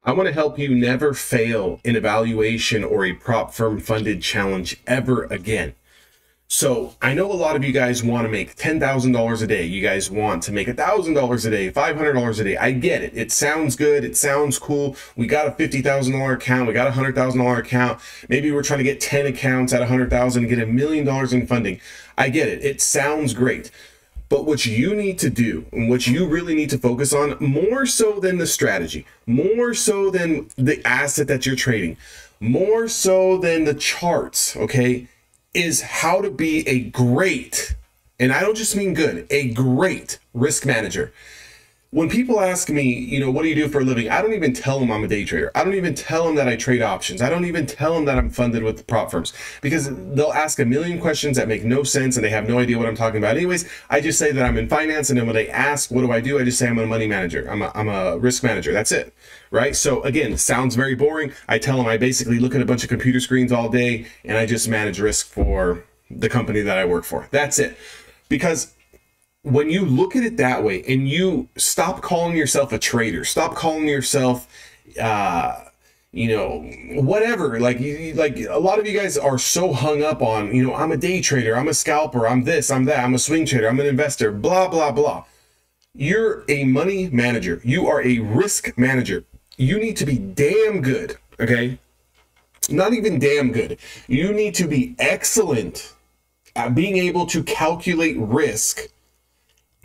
I want to help you never fail in evaluation or a prop firm funded challenge ever again. So I know a lot of you guys want to make $10,000 a day. You guys want to make $1,000 a day, $500 a day. I get it. It sounds good. It sounds cool. We got a $50,000 account. We got a $100,000 account. Maybe we're trying to get 10 accounts at $100,000 and get $1 million in funding. I get it. It sounds great. But what you need to do, and what you really need to focus on, more so than the strategy, more so than the asset that you're trading, more so than the charts, okay, is how to be a great, and I don't just mean good, a great risk manager. When people ask me, you know, what do you do for a living? I don't even tell them I'm a day trader. I don't even tell them that I trade options. I don't even tell them that I'm funded with prop firms, because they'll ask a million questions that make no sense and they have no idea what I'm talking about. Anyways, I just say that I'm in finance, and then when they ask, what do? I just say I'm a money manager. I'm a risk manager. That's it, right? So again, sounds very boring. I tell them I basically look at a bunch of computer screens all day and I just manage risk for the company that I work for. That's it. Because when you look at it that way and you stop calling yourself a trader, stop calling yourself, you know, whatever, like a lot of you guys are so hung up on, you know, I'm a day trader, I'm a scalper, I'm this, I'm that, I'm a swing trader, I'm an investor, blah, blah, blah. You're a money manager. You are a risk manager. You need to be damn good, okay? Not even damn good. You need to be excellent at being able to calculate risk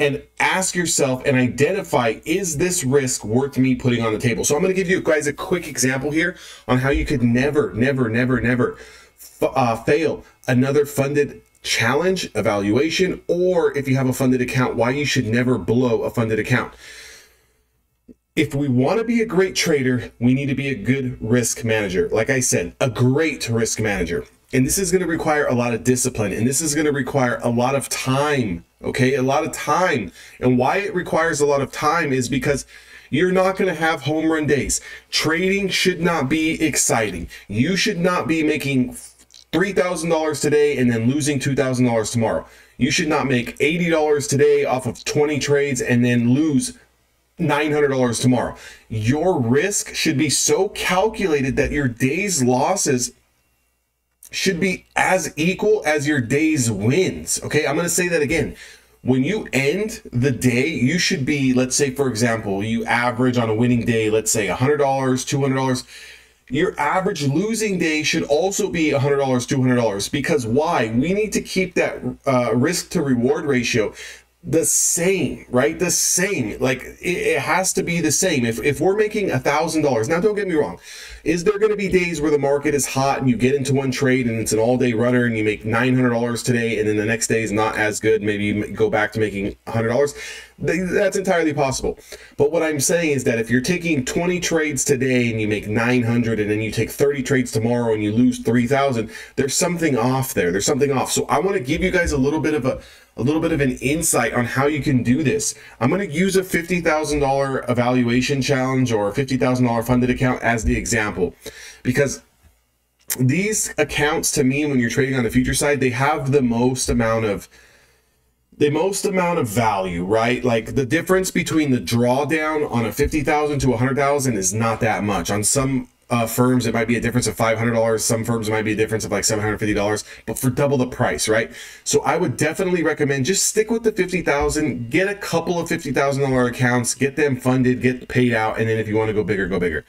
and ask yourself and identify, is this risk worth me putting on the table? So I'm going to give you guys a quick example here on how you could never fail another funded challenge evaluation, or if you have a funded account, why you should never blow a funded account. If we want to be a great trader, we need to be a good risk manager. Like I said, a great risk manager. And this is going to require a lot of discipline, and this is going to require a lot of time, okay? A lot of time. And why it requires a lot of time is because you're not going to have home run days. Trading should not be exciting. You should not be making $3,000 today and then losing $2,000 tomorrow. You should not make $80 today off of 20 trades and then lose $900 tomorrow. Your risk should be so calculated that your day's losses should be as equal as your day's wins. Okay, I'm going to say that again. When you end the day, you should be, let's say, for example, you average on a winning day, let's say $100, $200. Your average losing day should also be $100, $200. Because why? We need to keep that risk to reward ratio the same, right? The same. Like it has to be the same. If we're making $1,000, now don't get me wrong, is there going to be days where the market is hot and you get into one trade and it's an all-day runner and you make $900 today and then the next day is not as good, maybe you go back to making $100? That's entirely possible. But what I'm saying is that if you're taking 20 trades today and you make 900 and then you take 30 trades tomorrow and you lose 3,000, there's something off there. There's something off. So I want to give you guys a little bit of an insight on how you can do this. I'm going to use a $50,000 evaluation challenge or a $50,000 funded account as the example, because these accounts, to me, when you're trading on the future side, they have the most amount of value, right? Like the difference between the drawdown on a 50,000 to 100,000 is not that much. On some firms, it might be a difference of $500. Some firms, it might be a difference of like $750, but for double the price, right? So I would definitely recommend just stick with the 50,000, get a couple of $50,000 accounts, get them funded, get paid out. And then if you want to go bigger, go bigger.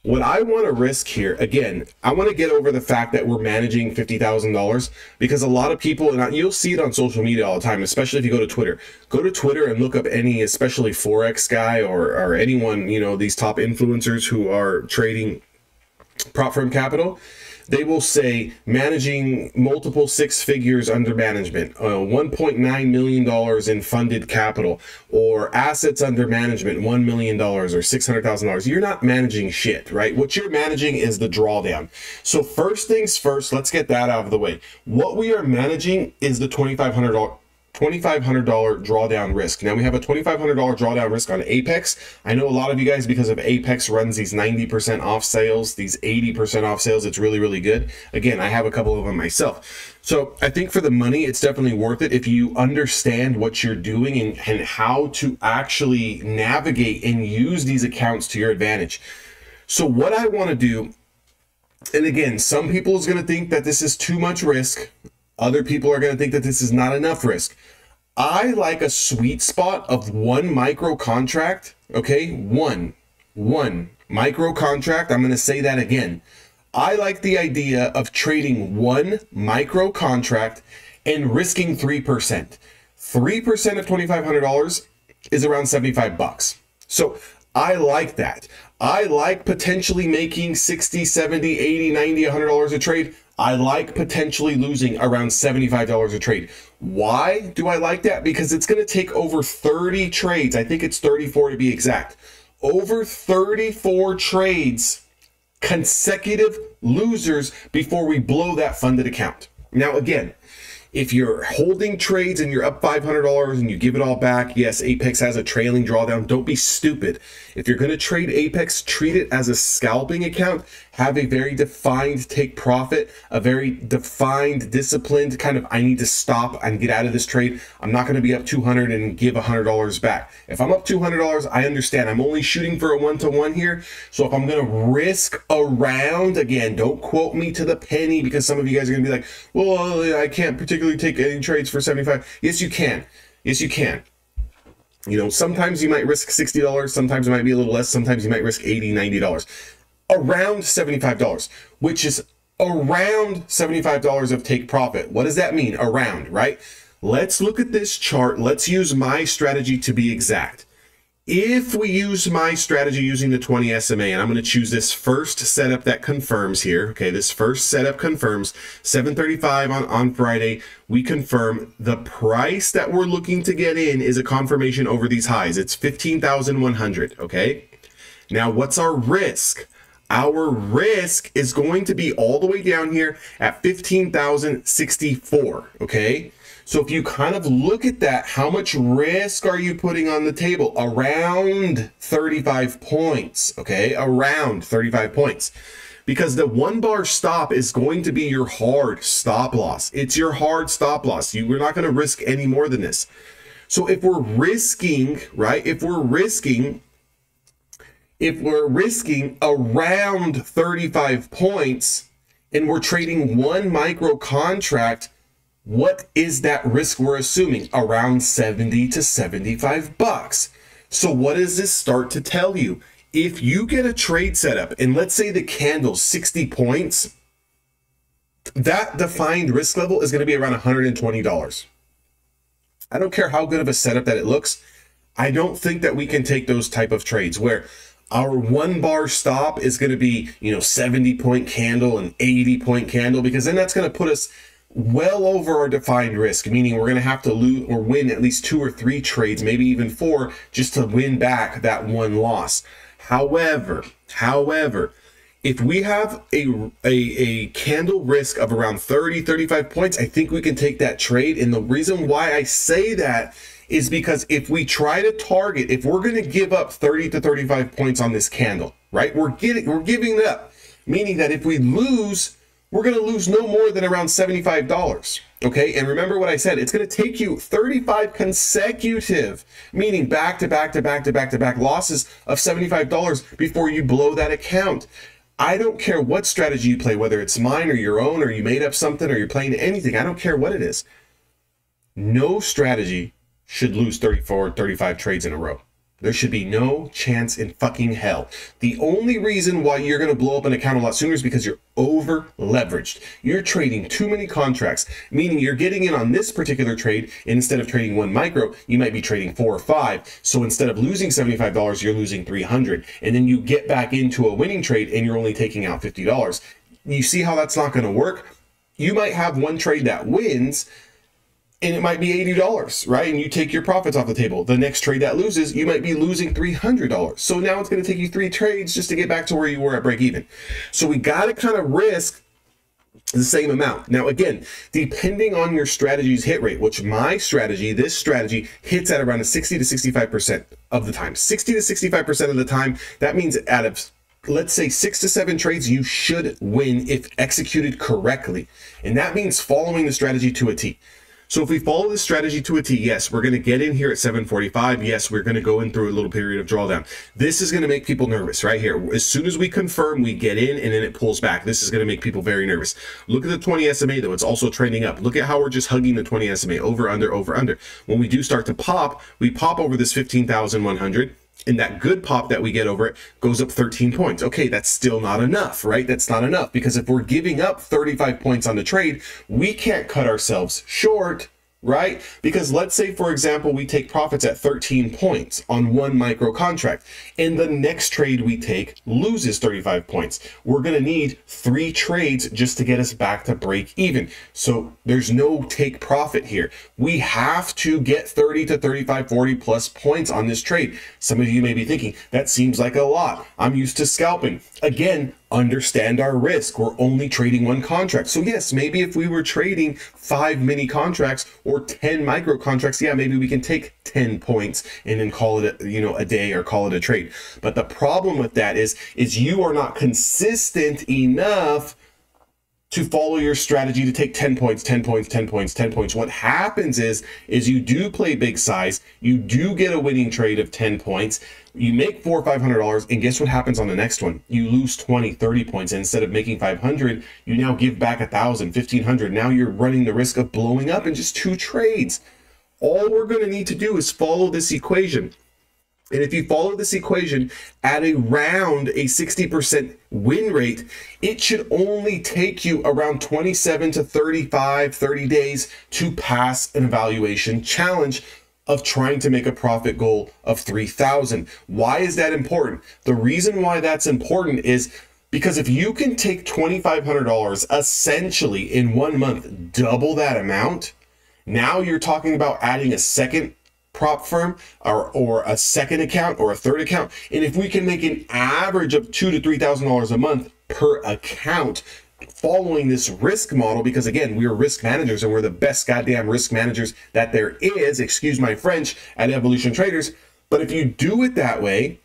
What I want to risk here, again, I want to get over the fact that we're managing $50,000, because a lot of people, and you'll see it on social media all the time, especially if you go to Twitter. Go to Twitter and look up any, especially Forex guy or anyone, you know, these top influencers who are trading prop firm capital. They will say managing multiple six figures under management, $1.9 million in funded capital, or assets under management, $1 million or $600,000. You're not managing shit, right? What you're managing is the drawdown. So first things first, let's get that out of the way. What we are managing is the $2,500 $2,500 drawdown risk. Now we have a $2,500 drawdown risk on Apex. I know a lot of you guys, because of Apex runs these 90% off sales, these 80% off sales, it's really, really good. Again, I have a couple of them myself. So I think for the money, it's definitely worth it if you understand what you're doing and how to actually navigate and use these accounts to your advantage. So what I want to do, and again, some people is going to think that this is too much risk. Other people are going to think that this is not enough risk. I like a sweet spot of one micro contract, okay? One micro contract. I'm going to say that again. I like the idea of trading one micro contract and risking 3%. 3% of $2,500 is around 75 bucks. So I like that. I like potentially making 60, 70, 80, 90, $100 a trade. I like potentially losing around $75 a trade. Why do I like that? Because it's going to take over 30 trades. I think it's 34 to be exact. Over 34 trades, consecutive losers, before we blow that funded account. Now, again, if you're holding trades and you're up $500 and you give it all back, yes, Apex has a trailing drawdown. Don't be stupid. If you're going to trade Apex, treat it as a scalping account. Have a very defined take profit, a very defined, disciplined kind of, I need to stop and get out of this trade. I'm not going to be up 200 and give $100 back. If I'm up $200, I understand. I'm only shooting for a one-to-one here. So if I'm going to risk around, again, don't quote me to the penny, because some of you guys are going to be like, well, I can't particularly take any trades for 75. Yes, you can. Yes, you can. You know, sometimes you might risk $60. Sometimes it might be a little less. Sometimes you might risk $80, $90. Around $75, which is around $75 of take profit. What does that mean? Around, right? Let's look at this chart. Let's use my strategy to be exact. If we use my strategy using the 20 SMA, and I'm going to choose this first setup that confirms here. Okay, this first setup confirms 735 on Friday. We confirm the price that we're looking to get in is a confirmation over these highs. It's 15,100. Okay. Now, what's our risk? Our risk is going to be all the way down here at 15,064. Okay. So if you kind of look at that, how much risk are you putting on the table? Around 35 points, okay? Around 35 points. Because the one bar stop is going to be your hard stop loss. It's your hard stop loss. We're not going to risk any more than this. So if we're risking, right? If we're risking around 35 points and we're trading one micro contract, what is that risk we're assuming? Around 70 to 75 bucks. So what does this start to tell you? If you get a trade setup and let's say the candle's 60 points, that defined risk level is going to be around $120. I don't care how good of a setup that it looks. I don't think that we can take those type of trades where our one bar stop is going to be, 70-point candle and 80-point candle, because then that's going to put us well over our defined risk, meaning we're going to have to lose or win at least 2 or 3 trades, maybe even 4, just to win back that one loss. However, if we have a candle risk of around 30, 35 points, I think we can take that trade. And the reason why I say that is because if we try to target, if we're going to give up 30 to 35 points on this candle, right? We're giving it up, meaning that if we lose, we're going to lose no more than around $75. Okay. And remember what I said, it's going to take you 35 consecutive, meaning back to back losses of $75 before you blow that account. I don't care what strategy you play, whether it's mine or your own, or you made up something, or you're playing anything. I don't care what it is. No strategy should lose 34, 35 trades in a row. There should be no chance in fucking hell. The only reason why you're going to blow up an account a lot sooner is because you're over leveraged. You're trading too many contracts, meaning you're getting in on this particular trade, and instead of trading one micro, you might be trading 4 or 5. So instead of losing $75, you're losing $300. And then you get back into a winning trade and you're only taking out $50. You see how that's not going to work? You might have one trade that wins, and it might be $80, right? And you take your profits off the table. The next trade that loses, you might be losing $300. So now it's going to take you 3 trades just to get back to where you were at break even. So we got to kind of risk the same amount. Now, again, depending on your strategy's hit rate, which my strategy, this strategy hits at around a 60 to 65% of the time. 60 to 65% of the time, that means out of, let's say, 6 to 7 trades, you should win if executed correctly. And that means following the strategy to a T. So if we follow this strategy to a T, yes, we're going to get in here at 745. Yes, we're going to go in through a little period of drawdown. This is going to make people nervous right here. As soon as we confirm, we get in and then it pulls back. This is going to make people very nervous. Look at the 20 SMA though. It's also trending up. Look at how we're just hugging the 20 SMA over, under, over, under. When we do start to pop, we pop over this 15,100. And that good pop that we get over it goes up 13 points. Okay, that's still not enough, right? That's not enough, because if we're giving up 35 points on the trade, we can't cut ourselves short, right? Because let's say, for example, we take profits at 13 points on one micro contract, and the next trade we take loses 35 points. We're going to need 3 trades just to get us back to break even. So there's no take profit here. We have to get 30 to 35, 40 plus points on this trade. Some of you may be thinking, that seems like a lot. I'm used to scalping. Again, understand our risk. We're only trading one contract. So yes, maybe if we were trading 5 mini contracts or 10 micro contracts, yeah, maybe we can take 10 points and then call it a day or call it a trade. But the problem with that is you are not consistent enough to follow your strategy to take 10 points, 10 points, 10 points, 10 points. What happens is you do play big size, you do get a winning trade of 10 points, you make $400 or $500, and guess what happens on the next one? You lose 20, 30 points. And instead of making 500, you now give back 1,000, 1,500. Now you're running the risk of blowing up in just 2 trades. All we're going to need to do is follow this equation. And if you follow this equation at around a 60% win rate, it should only take you around 27 to 35, 30 days to pass an evaluation challenge of trying to make a profit goal of 3,000. Why is that important? The reason why that's important is because if you can take $2,500 essentially in 1 month, double that amount, now you're talking about adding a second prop firm or a second account or a third account. And if we can make an average of $2,000 to $3,000 a month per account following this risk model, because again, we're risk managers and we're the best goddamn risk managers that there is, excuse my French, at Evolution Traders. But if you do it that way,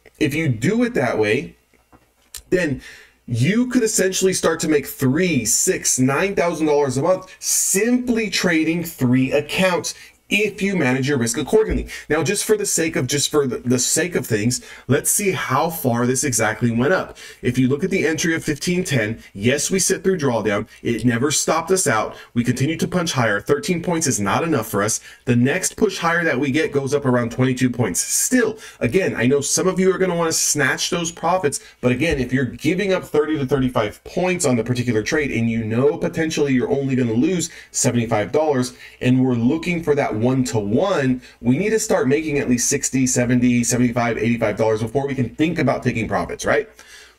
then you could essentially start to make $3,000, $6,000, $9,000 a month simply trading 3 accounts if you manage your risk accordingly. Now, just for the sake of things, let's see how far this exactly went up. If you look at the entry of 1510, yes, we sit through drawdown. It never stopped us out. We continue to punch higher. 13 points is not enough for us. The next push higher that we get goes up around 22 points. Still, again, I know some of you are going to want to snatch those profits, but again, if you're giving up 30 to 35 points on the particular trade and you know potentially you're only going to lose $75 and we're looking for that 1-to-1, we need to start making at least $60, $70, $75, $85 before we can think about taking profits, right?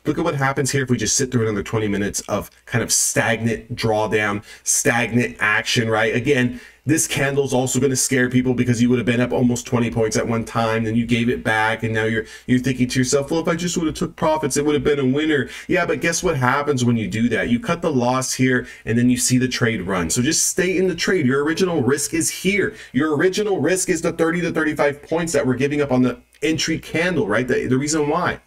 Look at what happens here if we just sit through another 20 minutes of kind of stagnant drawdown, stagnant action, right? Again, this candle's also going to scare people because you would have been up almost 20 points at one time, then you gave it back, and now you're thinking to yourself, well, if I just would have took profits, it would have been a winner. Yeah, but guess what happens when you do that? You cut the loss here, and then you see the trade run. So just stay in the trade. Your original risk is here. Your original risk is the 30 to 35 points that we're giving up on the entry candle, right? The reason why.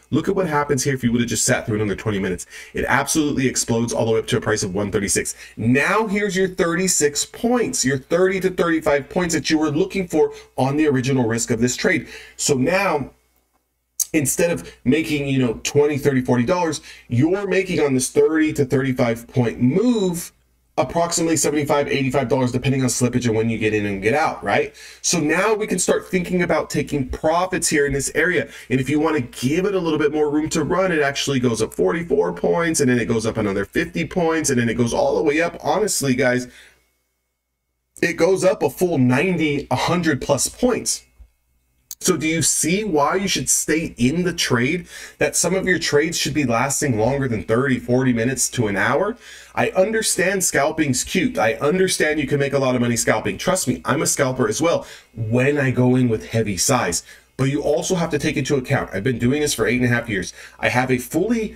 Look at what happens here if you would have just sat through another 20 minutes. It absolutely explodes all the way up to a price of 136. Now here's your 36 points, your 30 to 35 points that you were looking for on the original risk of this trade. So now, instead of making, 20, 30, $40, you're making on this 30 to 35 point move approximately $75, $85, depending on slippage and when you get in and get out, right? So now we can start thinking about taking profits here in this area. And if you want to give it a little bit more room to run, it actually goes up 44 points, and then it goes up another 50 points, and then it goes all the way up. Honestly, guys, it goes up a full 90, 100 plus points. So do you see why you should stay in the trade? That some of your trades should be lasting longer than 30, 40 minutes to an hour? I understand scalping's cute. I understand you can make a lot of money scalping. Trust me, I'm a scalper as well when I go in with heavy size. But you also have to take into account, I've been doing this for 8.5 years. I have a fully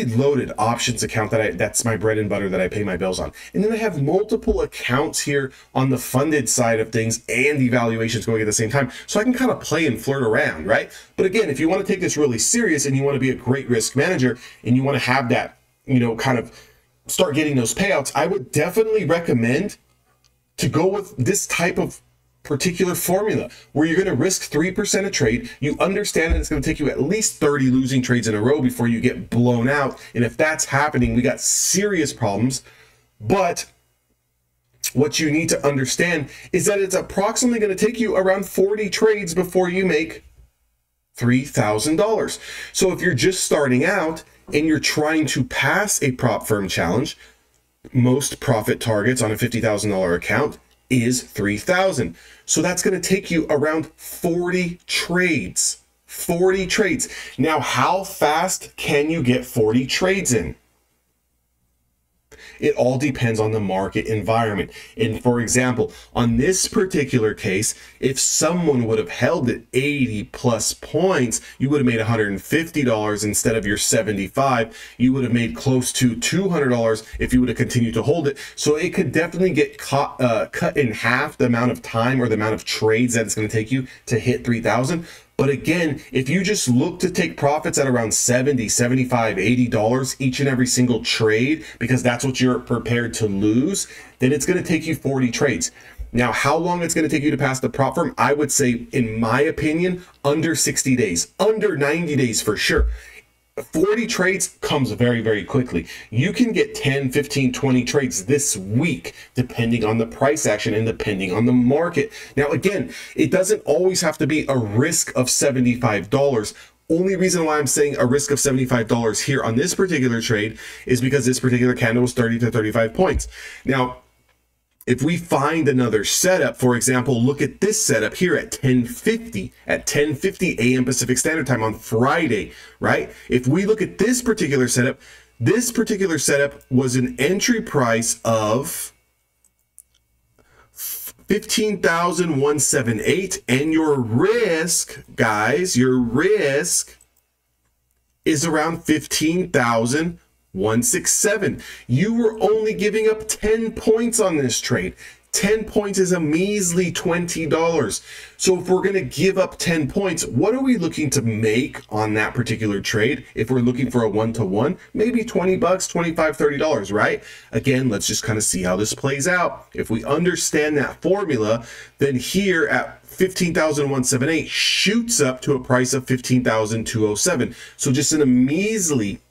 loaded options account that's my bread and butter that I pay my bills on. And then I have multiple accounts here on the funded side of things and evaluations going at the same time. So I can kind of play and flirt around, right? But again, if you want to take this really serious and you want to be a great risk manager and you want to have that, you know, kind of start getting those payouts, I would definitely recommend to go with this type of particular formula where you're going to risk 3% a trade. You understand that it's going to take you at least 30 losing trades in a row before you get blown out. And if that's happening, we got serious problems. But what you need to understand is that it's approximately going to take you around 40 trades before you make $3,000. So if you're just starting out and you're trying to pass a prop firm challenge, most profit targets on a $50,000 account is 3,000. So that's going to take you around 40 trades. 40 trades. Now, how fast can you get 40 trades in? It all depends on the market environment. And for example, on this particular case, if someone would have held it 80 plus points, you would have made $150 instead of your 75. You would have made close to $200 if you would have continued to hold it. So it could definitely get cut in half the amount of time or the amount of trades that it's going to take you to hit 3,000. But again, if you just look to take profits at around $70, $75, $80 each and every single trade, because that's what you're prepared to lose, then it's going to take you 40 trades. Now, how long it's going to take you to pass the prop firm? I would say, in my opinion, under 60 days, under 90 days for sure. 40 trades comes very, very quickly. You can get 10, 15, 20 trades this week, depending on the price action and depending on the market. Now, again, it doesn't always have to be a risk of $75. Only reason why I'm saying a risk of $75 here on this particular trade is because this particular candle was 30 to 35 points. Now, if we find another setup, for example, look at this setup here at 10:50 a.m. Pacific Standard Time on Friday, right? If we look at this particular setup was an entry price of 15,178, and your risk, guys, your risk is around 15,167. You were only giving up 10 points on this trade. 10 points is a measly $20. So if we're going to give up 10 points, what are we looking to make on that particular trade? If we're looking for a one-to-one, maybe 20 bucks, 25, $30, right? Again, let's just kind of see how this plays out. If we understand that formula, then here at 15,178 shoots up to a price of 15,207. So just in a measly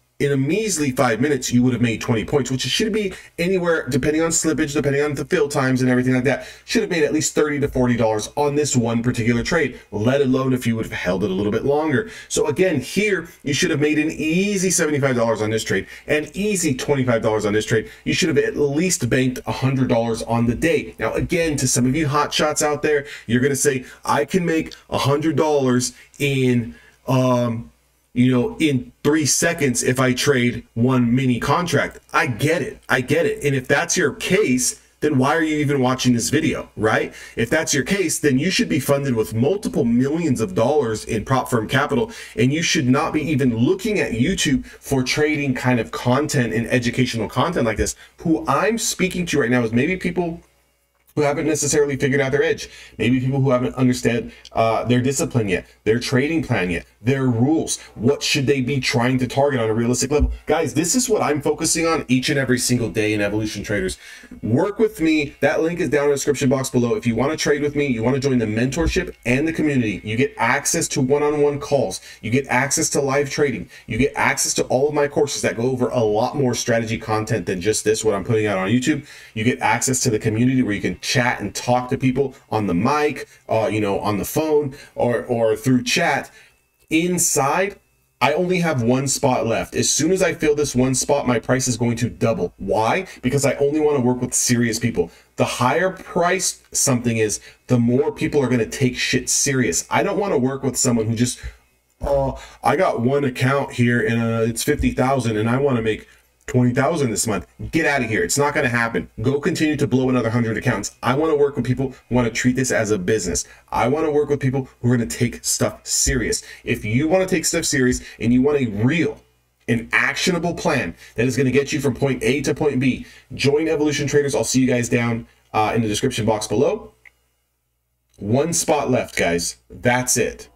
5 minutes, you would have made 20 points, which should be anywhere, depending on slippage, depending on the fill times and everything like that, should have made at least $30 to $40 on this one particular trade, let alone if you would have held it a little bit longer. So again, here, you should have made an easy $75 on this trade, and easy $25 on this trade. You should have at least banked $100 on the day. Now, again, to some of you hot shots out there, you're going to say, I can make $100 in, in 3 seconds if I trade one mini contract. I get it. And if that's your case, then why are you even watching this video, right? If that's your case, then you should be funded with multiple millions of dollars in prop firm capital, and you should not be even looking at YouTube for trading kind of content and educational content like this. Who I'm speaking to right now is maybe people who haven't necessarily figured out their edge. Maybe people who haven't understood their discipline yet, their trading plan yet, their rules. What should they be trying to target on a realistic level? Guys, this is what I'm focusing on each and every single day in Evolution Traders. Work with me. That link is down in the description box below. If you want to trade with me, you want to join the mentorship and the community, you get access to one-on-one calls. You get access to live trading. You get access to all of my courses that go over a lot more strategy content than just this, what I'm putting out on YouTube. You get access to the community where you can chat and talk to people on the mic, on the phone or through chat. Inside, I only have one spot left. As soon as I fill this one spot, my price is going to double. Why? Because I only want to work with serious people. The higher price something is, the more people are going to take shit serious. I don't want to work with someone who just, I got one account here and it's 50,000 and I want to make 20,000 this month. Get out of here. It's not going to happen. Go continue to blow another 100 accounts. I want to work with people who want to treat this as a business. I want to work with people who are going to take stuff serious. If you want to take stuff serious and you want a real and actionable plan that is going to get you from point A to point B, join Evolution Traders. I'll see you guys down in the description box below. One spot left, guys. That's it.